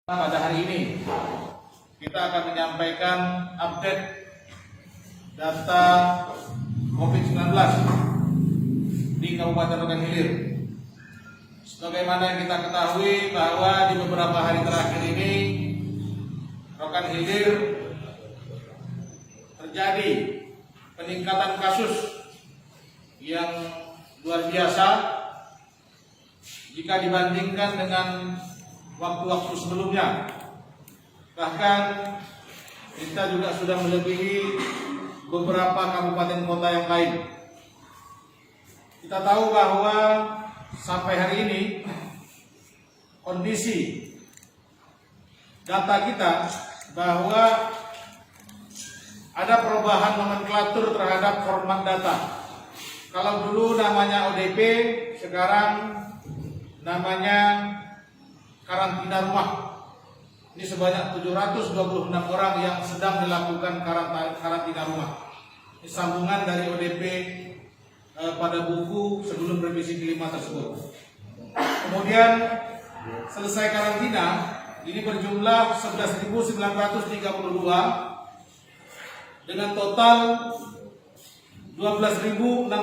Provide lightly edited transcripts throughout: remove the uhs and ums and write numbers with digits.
Pada hari ini kita akan menyampaikan update data COVID-19 di Kabupaten Rokan Hilir. Sebagaimana yang kita ketahui bahwa di beberapa hari terakhir ini Rokan Hilir terjadi peningkatan kasus yang luar biasa jika dibandingkan dengan waktu-waktu sebelumnya. Bahkan kita juga sudah melebihi beberapa kabupaten kota yang lain. Kita tahu bahwa sampai hari ini kondisi data kita bahwa ada perubahan nomenklatur terhadap format data. Kalau dulu namanya ODP, sekarang namanya karantina rumah. Ini sebanyak 726 orang yang sedang dilakukan karantina rumah. Ini sambungan dari ODP pada buku sebelum revisi kelima tersebut. Kemudian selesai karantina, ini berjumlah 11.932 dengan total 12.658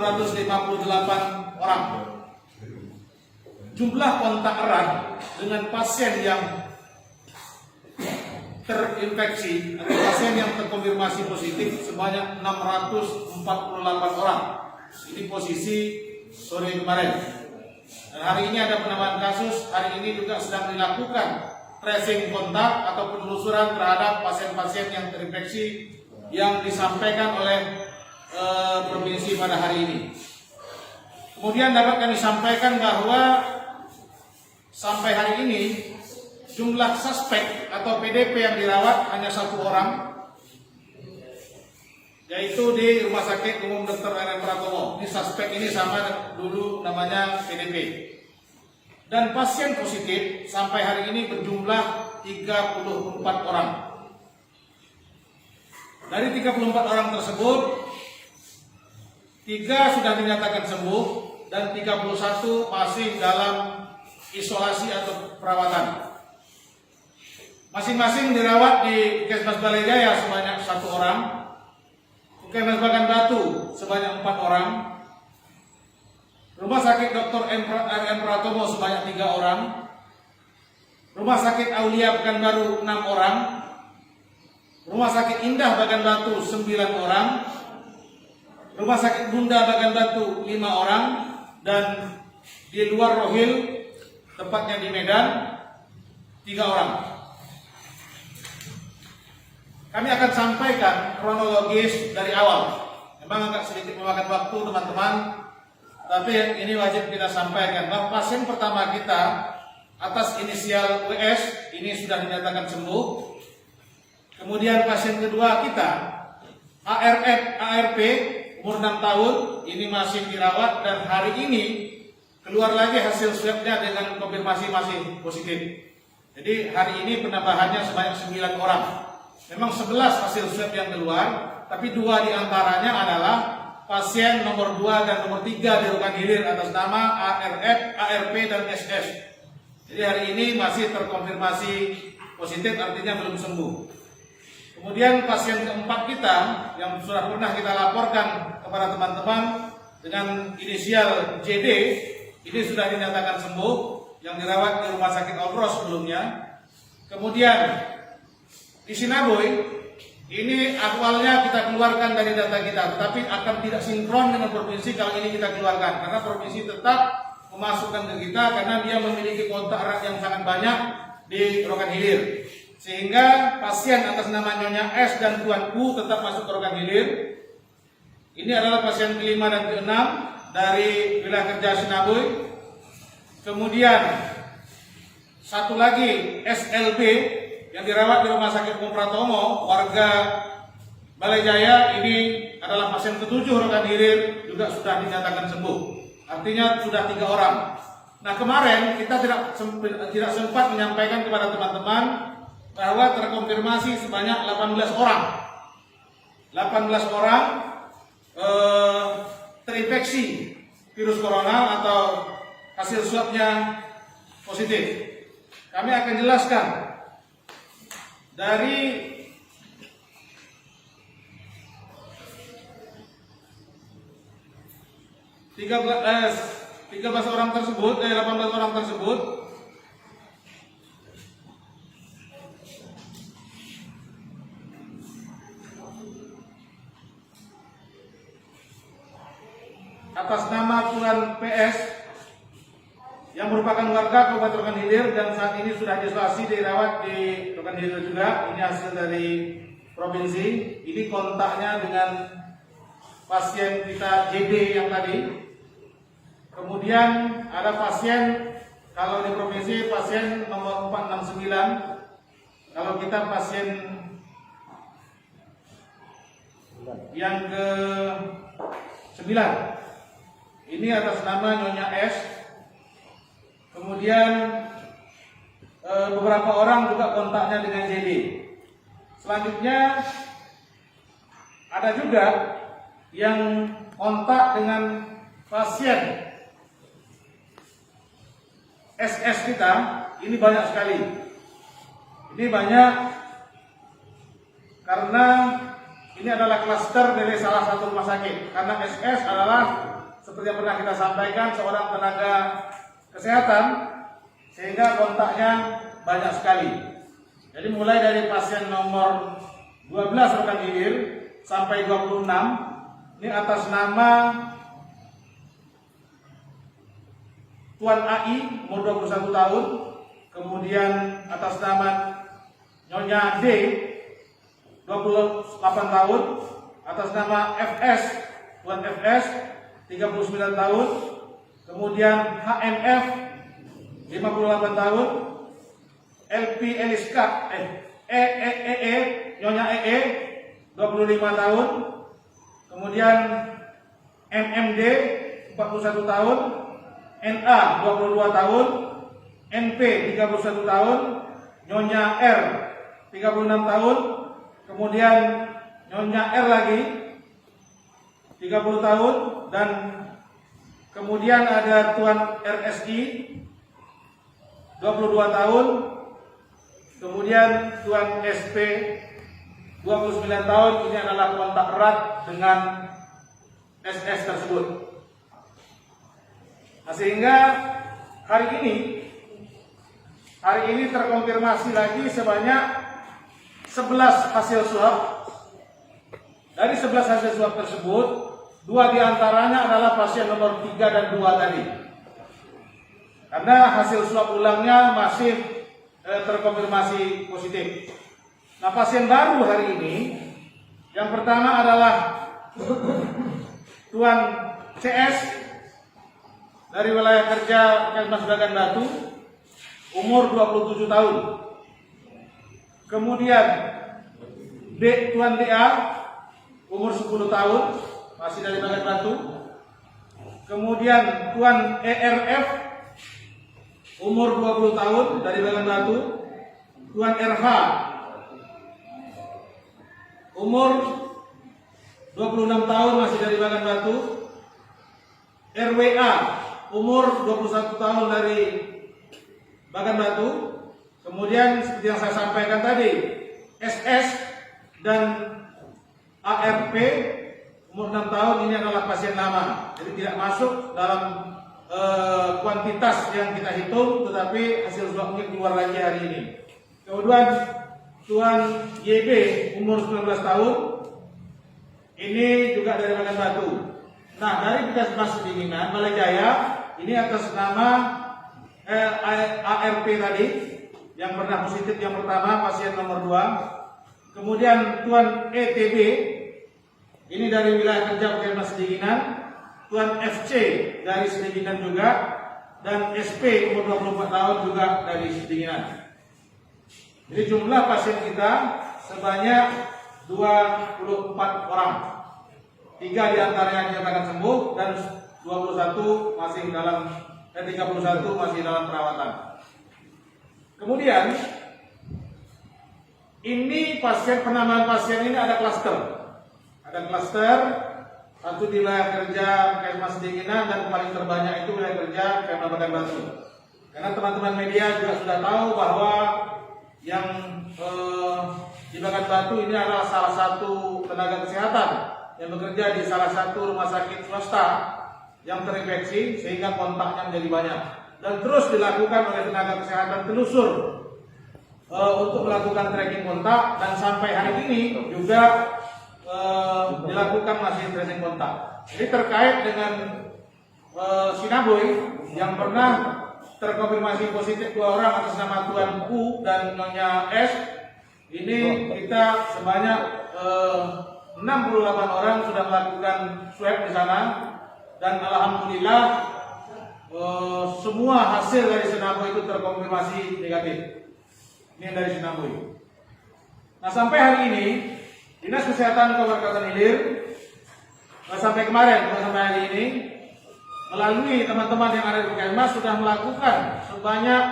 orang. Jumlah kontak erat dengan pasien yang terinfeksi atau pasien yang terkonfirmasi positif sebanyak 648 orang. Ini posisi sore kemarin. Dan hari ini ada penambahan kasus. Hari ini juga sedang dilakukan tracing kontak atau penelusuran terhadap pasien-pasien yang terinfeksi yang disampaikan oleh provinsi pada hari ini. Kemudian dapat kami sampaikan bahwa sampai hari ini jumlah suspek atau PDP yang dirawat hanya 1 orang, yaitu di Rumah Sakit Umum Dr. R.M. Pratomo. Ini suspek ini sama dulu namanya PDP. Dan pasien positif sampai hari ini berjumlah 34 orang. Dari 34 orang tersebut, 3 sudah dinyatakan sembuh dan 31 masih dalam isolasi atau perawatan. Masing-masing dirawat di Puskesmas Balai Jaya sebanyak 1 orang, Puskesmas Bagan Batu sebanyak 4 orang, Rumah Sakit Dr. R.M. Pratomo sebanyak 3 orang, Rumah Sakit Aulia Pekanbaru 6 orang, Rumah Sakit Indah Bagan Batu 9 orang, Rumah Sakit Bunda Bagan Batu 5 orang, dan di luar Rohil, tepatnya di Medan, 3 orang. Kami akan sampaikan kronologis dari awal. Memang agak sedikit memakan waktu teman-teman, tapi ini wajib kita sampaikan bahwa pasien pertama kita atas inisial WS ini sudah dinyatakan sembuh. Kemudian pasien kedua kita ARP umur 6 tahun ini masih dirawat dan hari ini keluar lagi hasil swabnya dengan konfirmasi masih positif. Jadi hari ini penambahannya sebanyak 9 orang. Memang 11 hasil swab yang keluar, tapi 2 diantaranya adalah pasien nomor 2 dan nomor 3 di Rokan Hilir atas nama ARP dan SS. Jadi hari ini masih terkonfirmasi positif, artinya belum sembuh. Kemudian pasien keempat kita yang sudah pernah kita laporkan kepada teman-teman dengan inisial JD, ini sudah dinyatakan sembuh, yang dirawat di Rumah Sakit Alpros sebelumnya. Kemudian di Sinaboy, ini awalnya kita keluarkan dari data kita, tetapi akan tidak sinkron dengan provinsi kalau ini kita keluarkan, karena provinsi tetap memasukkan ke kita karena dia memiliki kontak erat yang sangat banyak di Rokan Hilir. Sehingga pasien atas nama Nyonya S dan Tuan U tetap masuk ke Rokan Hilir. Ini adalah pasien kelima dan keenam dari wilayah kerja Sinaboy. Kemudian satu lagi SLB yang dirawat di Rumah Sakit Umum Pratomo, warga Balai Jaya, ini adalah pasien ke-7 Rokan Hilir, juga sudah dinyatakan sembuh. Artinya sudah 3 orang. Nah, kemarin kita tidak sempat menyampaikan kepada teman-teman bahwa terkonfirmasi sebanyak 18 orang. 18 orang terinfeksi virus corona atau hasil swabnya positif. Kami akan jelaskan dari 18 orang tersebut, 18 orang tersebut atas nama Tuan PS yang merupakan warga Kabupaten Rokan Hilir dan saat ini sudah diisolasi dirawat di Rokan Hilir juga. Ini hasil dari provinsi. Ini kontaknya dengan pasien kita JD yang tadi. Kemudian ada pasien, kalau di provinsi pasien nomor 469, kalau kita pasien yang ke 9. Ini atas nama Nyonya S. Kemudian beberapa orang juga kontaknya dengan JD. Selanjutnya ada juga yang kontak dengan pasien SS kita. Ini banyak sekali. Ini banyak karena ini adalah klaster dari salah satu rumah sakit. Karena SS adalah seperti yang pernah kita sampaikan seorang tenaga kesehatan, sehingga kontaknya banyak sekali. Jadi mulai dari pasien nomor 12 Rokan Hilir sampai 26 ini atas nama Tuan AI umur 21 tahun, kemudian atas nama Nyonya D 28 tahun, atas nama FS Tuan FS 39 tahun, kemudian HNF 58 tahun, LP Eliska Nyonya EE 25 tahun, kemudian MMD 41 tahun, NA 22 tahun, NP 31 tahun, Nyonya R 36 tahun, kemudian Nyonya R lagi 30 tahun, dan kemudian ada Tuan RSI 22 tahun, kemudian Tuan SP 29 tahun. Ini adalah kontak erat dengan SS tersebut. Nah, sehingga hari ini terkonfirmasi lagi sebanyak 11 hasil swab. Dari 11 hasil swab tersebut, 2 diantaranya adalah pasien nomor 3 dan 2 tadi. Karena hasil swab ulangnya masih terkonfirmasi positif. Nah, pasien baru hari ini, yang pertama adalah Tuan CS dari wilayah kerja Puskesmas Bagan Batu, umur 27 tahun. Kemudian Tuan DA, umur 10 tahun, masih dari Bagan Batu. Kemudian Tuan ERF, umur 20 tahun, dari Bagan Batu. Tuan RH, umur 26 tahun, masih dari Bagan Batu. RWA, umur 21 tahun, dari Bagan Batu. Kemudian seperti yang saya sampaikan tadi, SS dan ARP umur 6 tahun, ini adalah pasien lama, jadi tidak masuk dalam kuantitas yang kita hitung, tetapi hasil swabnya keluar lagi hari ini. Kemudian Tuan YB umur 19 tahun, ini juga dari Bagan Batu. Nah, dari Puskesmas Sedinginan Balai Jaya, ini atas nama ARP tadi yang pernah positif yang pertama, pasien nomor 2. Kemudian Tuan ETB, ini dari wilayah kerja Puskesmas Sedinginan. Tuan FC dari Sedinginan juga, dan SP umur 24 tahun juga dari Sedinginan. Jadi jumlah pasien kita sebanyak 24 orang. 3 diantaranya dinyatakan sembuh dan 21 masih dalam 31 masih dalam perawatan. Kemudian ini penambahan pasien ini ada klaster. Ada klaster, satu di wilayah kerja Puskesmas Sedinginan, dan paling terbanyak itu wilayah kerja Pemda Bagan Batu. Karena teman-teman media juga sudah tahu bahwa yang di Bagan Batu ini adalah salah satu tenaga kesehatan yang bekerja di salah satu rumah sakit swasta yang terinfeksi sehingga kontaknya menjadi banyak, dan terus dilakukan oleh tenaga kesehatan telusur untuk melakukan tracking kontak, dan sampai hari ini juga dilakukan masih tracing kontak. Jadi terkait dengan Sinaboy yang pernah terkonfirmasi positif 2 orang atas nama Tuan U dan Nyonya S, ini kita sebanyak 68 orang sudah melakukan swab di sana, dan alhamdulillah semua hasil dari Sinaboy itu terkonfirmasi negatif. Ini dari Sinaboy. Nah, sampai hari ini Dinas Kesehatan Kabupaten Ilir sampai kemarin, sampai hari ini, melalui teman-teman yang ada di Puskesmas sudah melakukan sebanyak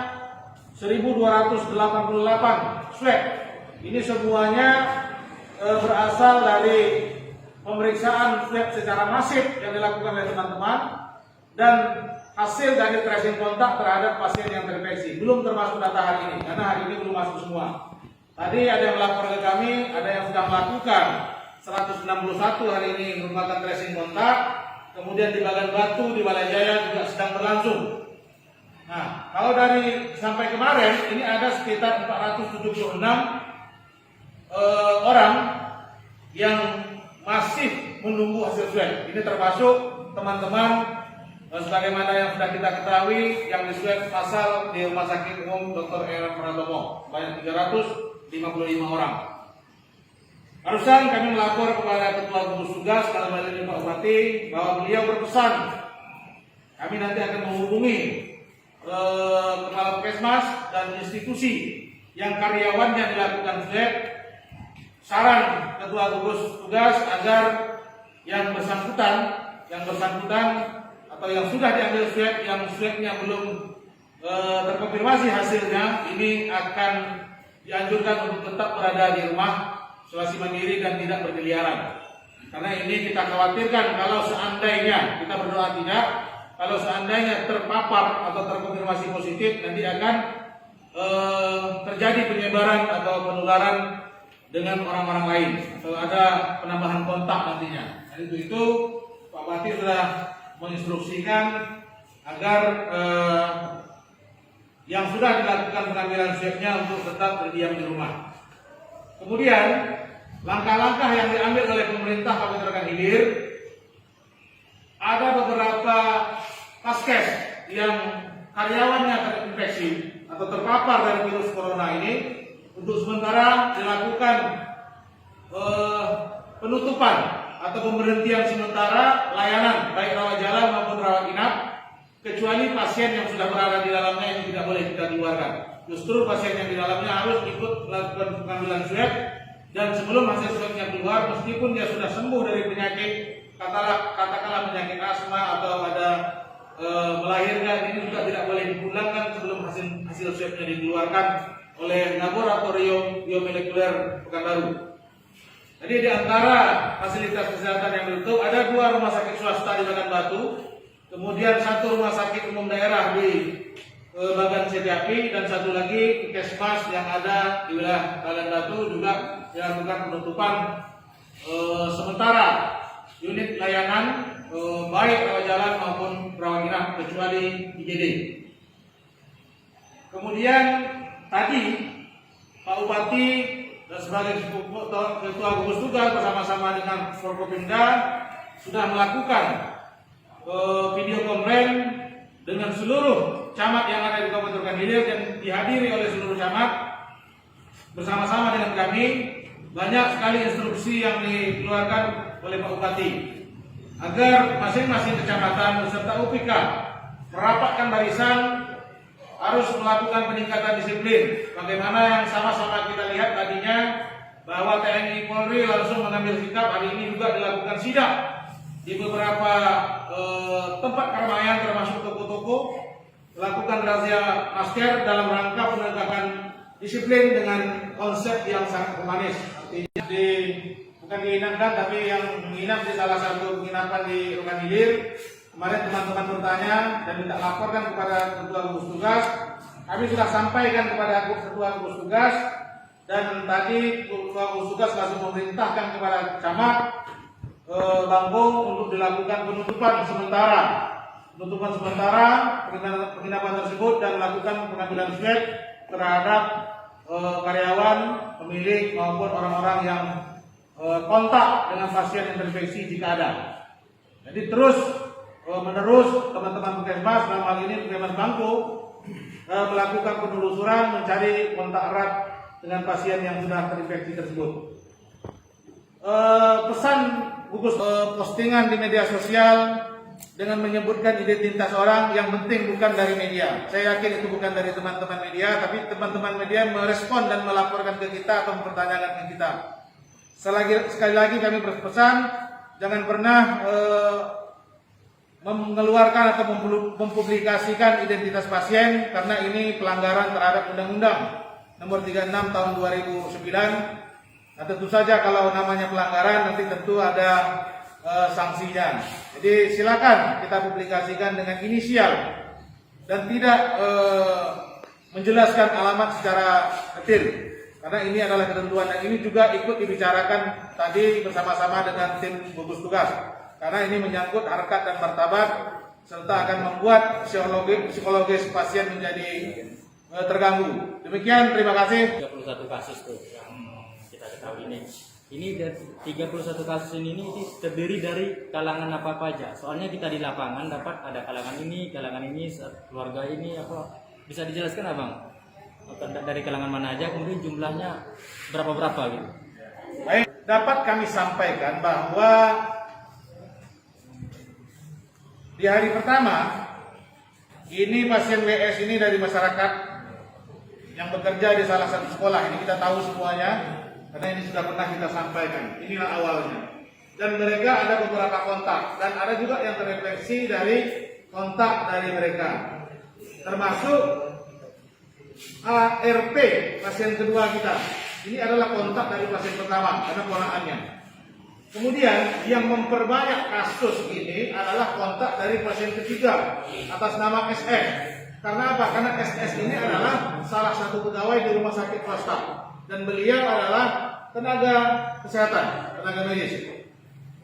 1.288 swab. Ini semuanya berasal dari pemeriksaan swab secara masif yang dilakukan oleh teman-teman, dan hasil dari tracing kontak terhadap pasien yang terinfeksi. Belum termasuk data hari ini, karena hari ini belum masuk semua. Tadi ada yang melapor ke kami, ada yang sudah melakukan 161 hari ini merupakan tracing kontak. Kemudian di Bagan Batu, di Balai Jaya juga sedang berlangsung. Nah, kalau dari sampai kemarin ini ada sekitar 476 orang yang masih menunggu hasil swab. Ini termasuk teman-teman sebagaimana yang sudah kita ketahui yang di swab masal di Rumah Sakit Umum Dr. Eram Pratomo, banyak 355 orang. Barusan kami melapor kepada Ketua Gugus Tugas dalam hal ini Pak Bupati bahwa beliau berpesan kami nanti akan menghubungi Kepala Puskesmas dan institusi yang karyawannya dilakukan swab. Saran Ketua Gugus Tugas agar yang bersangkutan atau yang sudah diambil swab, yang swabnya belum terkonfirmasi hasilnya, ini akan dianjurkan untuk tetap berada di rumah isolasi mandiri dan tidak berkeliaran. Karena ini kita khawatirkan kalau seandainya, kita berdoa tidak, kalau seandainya terpapar atau terkonfirmasi positif, nanti akan terjadi penyebaran atau penularan dengan orang-orang lain, atau ada penambahan kontak nantinya. Dan itu Pak Bupati sudah menginstruksikan agar yang sudah dilakukan pengambilan swabnya untuk tetap berdiam di rumah. Kemudian langkah-langkah yang diambil oleh pemerintah Kabupaten Ilir, ada beberapa paskes yang karyawannya terinfeksi atau terpapar dari virus corona ini, untuk sementara dilakukan penutupan atau pemberhentian sementara layanan baik rawat jalan maupun rawat inap, kecuali pasien yang sudah berada di dalamnya ini tidak boleh kita keluarkan. Justru pasien yang di dalamnya harus ikut melakukan pengambilan swab, dan sebelum hasil swabnya keluar, meskipun dia sudah sembuh dari penyakit, katakanlah penyakit asma atau ada melahirkan, ini juga tidak boleh dipulangkan sebelum hasil swabnya dikeluarkan oleh laboratorium biomolekuler Pekanbaru. Jadi di antara fasilitas kesehatan yang ditutup ada 2 rumah sakit swasta di Bagan Batu, kemudian 1 rumah sakit umum daerah di Bagan Setiapi, dan 1 lagi Puskesmas yang ada di wilayah Bagan Batu juga dilakukan penutupan sementara unit layanan baik rawat jalan maupun rawat inap kecuali IGD. Kemudian tadi Pak Bupati sebagai Ketua Gugus Tugas bersama-sama dengan Forkopimda sudah melakukan video konferensi dengan seluruh camat yang ada di Kabupaten Ilir dan dihadiri oleh seluruh camat bersama-sama dengan kami. Banyak sekali instruksi yang dikeluarkan oleh Pak Bupati agar masing-masing kecamatan beserta UPK merapatkan barisan, harus melakukan peningkatan disiplin. Bagaimana yang sama-sama kita lihat tadinya bahwa TNI Polri langsung mengambil sikap, hari ini juga dilakukan sidak di beberapa tempat keramaian termasuk toko-toko, melakukan razia masker dalam rangka penegakan disiplin dengan konsep yang sangat humanis. Artinya bukan diinapkan, tapi yang menginap di salah satu penginapan di Rukan Ilir. Kemarin teman-teman bertanya dan minta laporkan kepada Ketua Gugus Tugas. Kami sudah sampaikan kepada Ketua Gugus Tugas Dan tadi gugus tugas langsung memerintahkan kepada camat Bangkong untuk dilakukan penutupan sementara, penginapan tersebut, dan lakukan pengambilan swab terhadap karyawan, pemilik maupun orang-orang yang kontak dengan pasien yang terinfeksi jika ada. Jadi terus menerus teman-teman Puskesmas, dalam hal ini Puskesmas Bangkong, melakukan penelusuran mencari kontak erat dengan pasien yang sudah terinfeksi tersebut. Pesan gugus postingan di media sosial dengan menyebutkan identitas orang yang penting bukan dari media. Saya yakin itu bukan dari teman-teman media, tapi teman-teman media merespon dan melaporkan ke kita atau mempertanyakan ke kita. Sekali lagi kami berpesan, jangan pernah mengeluarkan atau mempublikasikan identitas pasien, karena ini pelanggaran terhadap Undang-Undang Nomor 36 Tahun 2009. Nah, tentu saja kalau namanya pelanggaran nanti tentu ada sanksinya. Jadi silakan kita publikasikan dengan inisial dan tidak menjelaskan alamat secara detail, karena ini adalah ketentuan, dan ini juga ikut dibicarakan tadi bersama-sama dengan tim gugus tugas, karena ini menyangkut harkat dan martabat serta akan membuat psikologis pasien menjadi terganggu. Demikian, terima kasih. 31 kasus tuh yang kita ketahui ini. Ini dari 31 kasus ini terdiri dari kalangan apa aja. Soalnya kita di lapangan dapat ada kalangan ini, keluarga ini, apa bisa dijelaskan Abang? Dari kalangan mana aja, kemudian jumlahnya berapa gitu. Baik, dapat kami sampaikan bahwa di hari pertama ini pasien WS ini dari masyarakat yang bekerja di salah satu sekolah. Ini kita tahu semuanya, karena ini sudah pernah kita sampaikan. Inilah awalnya. Dan mereka ada beberapa kontak, dan ada juga yang terrefleksi dari kontak dari mereka, termasuk ARP, pasien kedua kita. Ini adalah kontak dari pasien pertama karena ponakannya. Kemudian yang memperbanyak kasus ini adalah kontak dari pasien ketiga atas nama SS. Karena apa? Karena SS ini adalah salah satu pegawai di rumah sakit swasta, dan beliau adalah tenaga kesehatan, tenaga medis.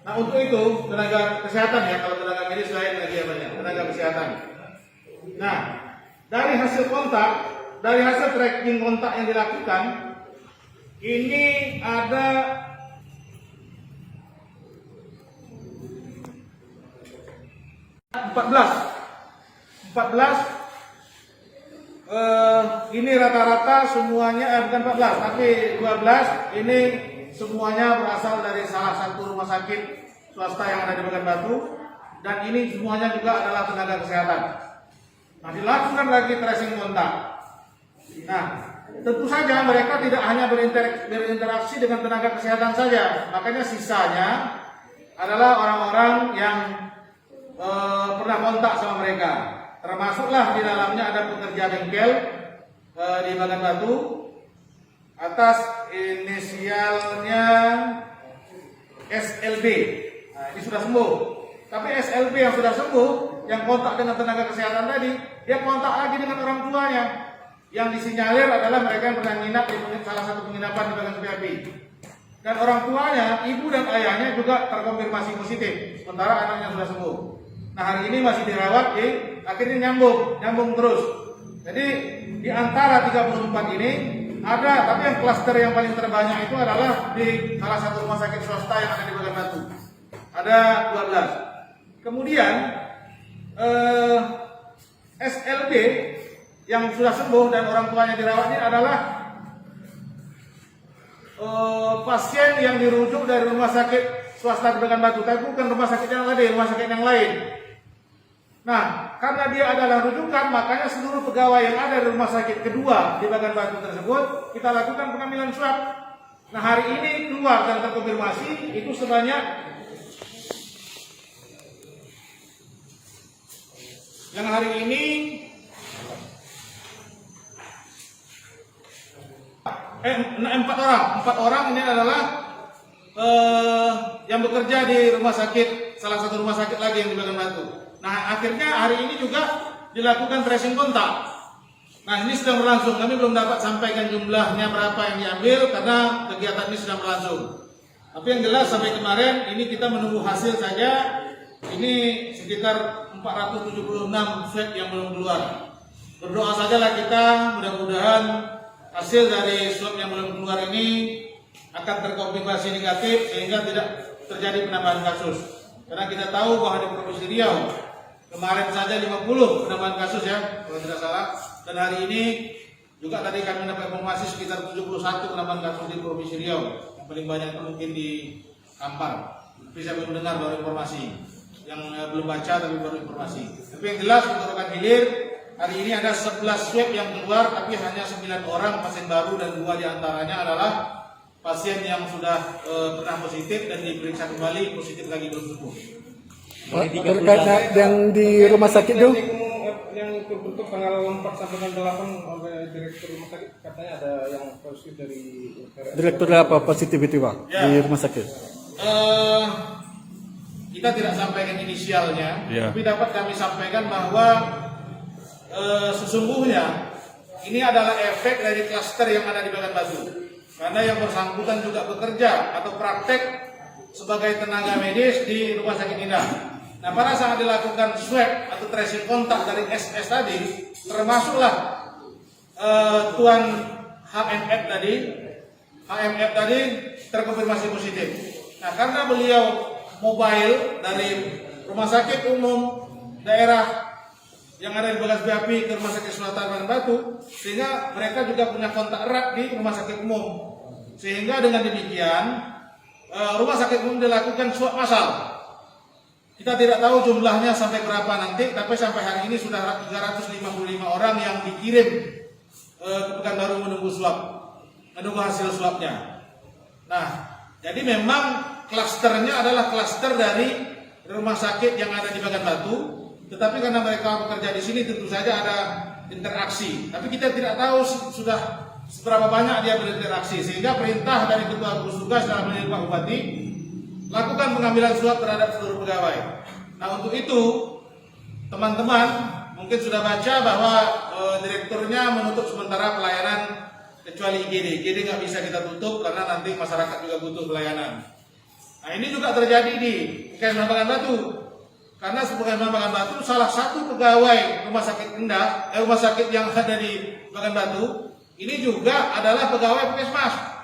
Nah, untuk itu tenaga kesehatan ya, kalau tenaga medis lain lagi banyak, tenaga kesehatan. Nah, dari hasil kontak, dari hasil tracking kontak yang dilakukan, ini ada 14. Ini rata-rata semuanya bukan 14 tapi 12. Ini semuanya berasal dari salah satu rumah sakit swasta yang ada di Pekanbaru, dan ini semuanya juga adalah tenaga kesehatan. Nah, dilakukan lagi tracing kontak. Nah, tentu saja mereka tidak hanya berinteraksi dengan tenaga kesehatan saja, makanya sisanya adalah orang-orang yang pernah kontak sama mereka. Termasuklah di dalamnya ada pekerja bengkel di Pekanbaru atas inisialnya SLB. Nah, ini sudah sembuh. Tapi SLB yang sudah sembuh, yang kontak dengan tenaga kesehatan tadi, dia kontak lagi dengan orang tuanya. Yang disinyalir adalah mereka yang pernah nginap di salah satu penginapan di Bagan PHP. Dan orang tuanya, ibu dan ayahnya juga terkonfirmasi positif, sementara anaknya sudah sembuh. Nah, hari ini masih dirawat, akhirnya nyambung terus. Jadi di antara 34 ini ada, tapi yang klaster yang paling terbanyak itu adalah di salah satu rumah sakit swasta yang ada di Pekanbaru. Ada 12. Kemudian SLB yang sudah sembuh dan orang tuanya dirawat ini adalah pasien yang dirujuk dari rumah sakit swasta di Pekanbaru, tapi bukan rumah sakit yang tadi, rumah sakit yang lain. Nah, karena dia adalah rujukan, makanya seluruh pegawai yang ada di rumah sakit kedua di Pekanbaru tersebut kita lakukan pengambilan swab. Nah, hari ini keluar dan terkonfirmasi itu sebanyak yang hari ini 4 orang ini adalah yang bekerja di rumah sakit, salah satu rumah sakit lagi yang di Pekanbaru. Nah, akhirnya hari ini juga dilakukan tracing kontak. Nah, ini sedang berlangsung. Kami belum dapat sampaikan jumlahnya berapa yang diambil karena kegiatan ini sedang berlangsung. Tapi yang jelas sampai kemarin ini kita menunggu hasil saja. Ini sekitar 476 swab yang belum keluar. Berdoa sajalah kita, mudah-mudahan hasil dari swab yang belum keluar ini akan terkonfirmasi negatif sehingga tidak terjadi penambahan kasus. Karena kita tahu bahwa di Provinsi Riau kemarin saja 50 penambahan kasus ya, kalau tidak salah. Dan hari ini juga tadi kami dapat informasi sekitar 71 penambahan kasus di Provinsi Riau. Yang paling banyak itu mungkin di Kampar. Tapi saya belum dengar baru informasi. Yang belum baca tapi baru informasi. Tapi yang jelas untuk rekan hilir, hari ini ada 11 swab yang keluar, tapi hanya 9 orang pasien baru dan 2 diantaranya adalah pasien yang sudah pernah positif dan diperiksa kembali positif lagi belum sembuh. Terkait yang di rumah sakit itu? Yang terbentuk tanggal 4 sampai tanggal 8 oleh direktur rumah sakit katanya ada yang positif dari Direktur apa positif itu Pak Ya. di rumah sakit? Kita tidak sampaikan inisialnya, Ya. tapi dapat kami sampaikan bahwa sesungguhnya ini adalah efek dari klaster yang ada di Bagan Batu. Karena yang bersangkutan juga bekerja atau praktek sebagai tenaga medis di Rumah Sakit Indah. Nah, pada saat dilakukan swab atau tracing kontak dari SS tadi, termasuklah Tuan HMF tadi terkonfirmasi positif. Nah, karena beliau mobile dari Rumah Sakit Umum daerah yang ada di Bagas Berapi ke Rumah Sakit Selatan Bagan Batu, sehingga mereka juga punya kontak erat di Rumah Sakit Umum. Sehingga dengan demikian Rumah Sakit Umum dilakukan swab massal. Kita tidak tahu jumlahnya sampai berapa nanti, tapi sampai hari ini sudah 355 orang yang dikirim ke Pekanbaru menunggu hasil swabnya. Nah, jadi memang klasternya adalah klaster dari rumah sakit yang ada di Bagan Batu, tetapi karena mereka bekerja di sini tentu saja ada interaksi. Tapi kita tidak tahu sudah seberapa banyak dia berinteraksi, sehingga perintah dari Ketua Gugus Tugas dalam hal ini Pak Bupati lakukan pengambilan swab terhadap seluruh pegawai. Nah, untuk itu teman-teman mungkin sudah baca bahwa direkturnya menutup sementara pelayanan kecuali IGD. IGD nggak bisa kita tutup karena nanti masyarakat juga butuh pelayanan. Nah, ini juga terjadi di Puskesmas Bagan Batu. Karena Puskesmas Bagan Batu salah satu pegawai rumah sakit rumah sakit yang ada di Bagan Batu ini juga adalah pegawai Puskesmas.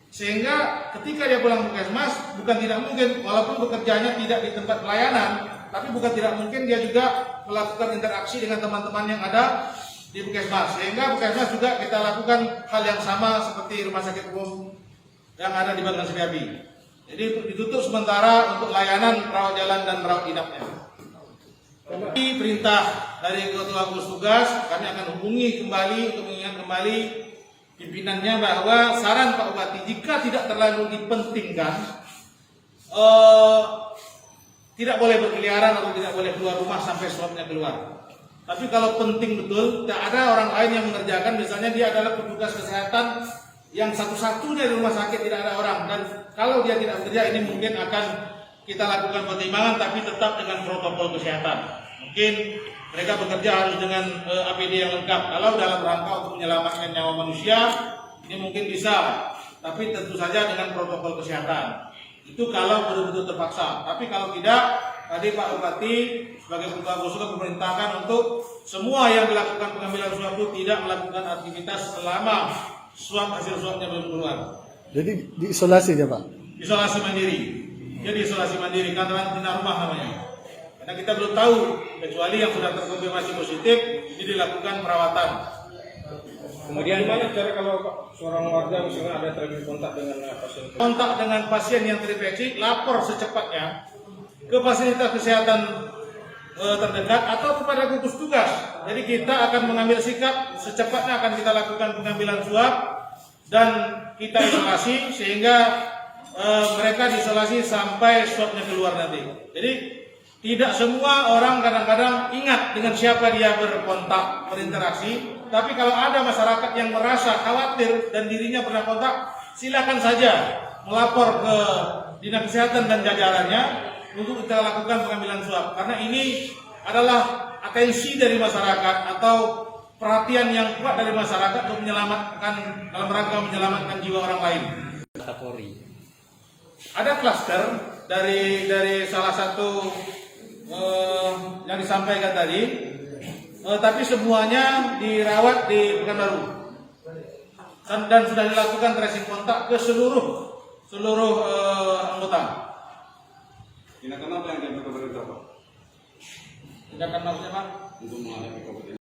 Sehingga ketika dia pulang Puskesmas, bukan tidak mungkin, walaupun bekerjanya tidak di tempat pelayanan, tapi bukan tidak mungkin dia juga melakukan interaksi dengan teman-teman yang ada di Puskesmas. Sehingga Puskesmas juga kita lakukan hal yang sama seperti rumah sakit umum yang ada di Bagan Setiabi. Jadi ditutup sementara untuk layanan rawat jalan dan rawat inapnya. Di perintah dari Ketua Gugus Tugas, kami akan hubungi kembali untuk mengingat kembali pimpinannya bahwa saran Pak Bupati jika tidak terlalu dipentingkan, tidak boleh berkeliaran atau tidak boleh keluar rumah sampai swabnya keluar. Tapi kalau penting betul, tidak ada orang lain yang mengerjakan, misalnya dia adalah petugas kesehatan yang satu-satunya di rumah sakit tidak ada orang, dan kalau dia tidak bekerja ini mungkin akan kita lakukan pertimbangan, tapi tetap dengan protokol kesehatan. Mungkin mereka bekerja harus dengan APD yang lengkap. Kalau dalam rangka untuk menyelamatkan nyawa manusia, ini mungkin bisa, tapi tentu saja dengan protokol kesehatan. Itu kalau betul-betul terpaksa. Tapi kalau tidak, tadi Pak Bupati sebagai Ketua Gugus Tugas memerintahkan untuk semua yang dilakukan pengambilan swab itu tidak melakukan aktivitas selama hasil swabnya belum keluar. Jadi diisolasi dia Pak? Isolasi mandiri. Jadi isolasi mandiri, karantina rumah namanya. Karena kita belum tahu, kecuali yang sudah terkonfirmasi positif, ini dilakukan perawatan. Kemudian gimana cara kalau seorang warga misalnya ada terjadi kontak dengan pasien? Kontak dengan pasien yang terinfeksi, lapor secepatnya ke fasilitas kesehatan terdekat atau kepada gugus tugas. Jadi kita akan mengambil sikap secepatnya, akan kita lakukan pengambilan swab dan kita isolasi sehingga mereka diisolasi sampai swabnya keluar nanti. Jadi tidak semua orang kadang-kadang ingat dengan siapa dia berkontak, berinteraksi. Tapi kalau ada masyarakat yang merasa khawatir dan dirinya pernah kontak, silakan saja melapor ke Dinas Kesehatan dan jajarannya untuk kita lakukan pengambilan swab. Karena ini adalah atensi dari masyarakat atau perhatian yang kuat dari masyarakat untuk menyelamatkan, dalam rangka menyelamatkan jiwa orang lain. Kapolri. Ada klaster dari salah satu yang disampaikan tadi, tapi semuanya dirawat di Pekanbaru dan sudah dilakukan tracing kontak ke seluruh anggota. Tindakan apa yang diambil pemerintah, Pak? Tindakan apa, Pak? Untuk menghadapi COVID-19.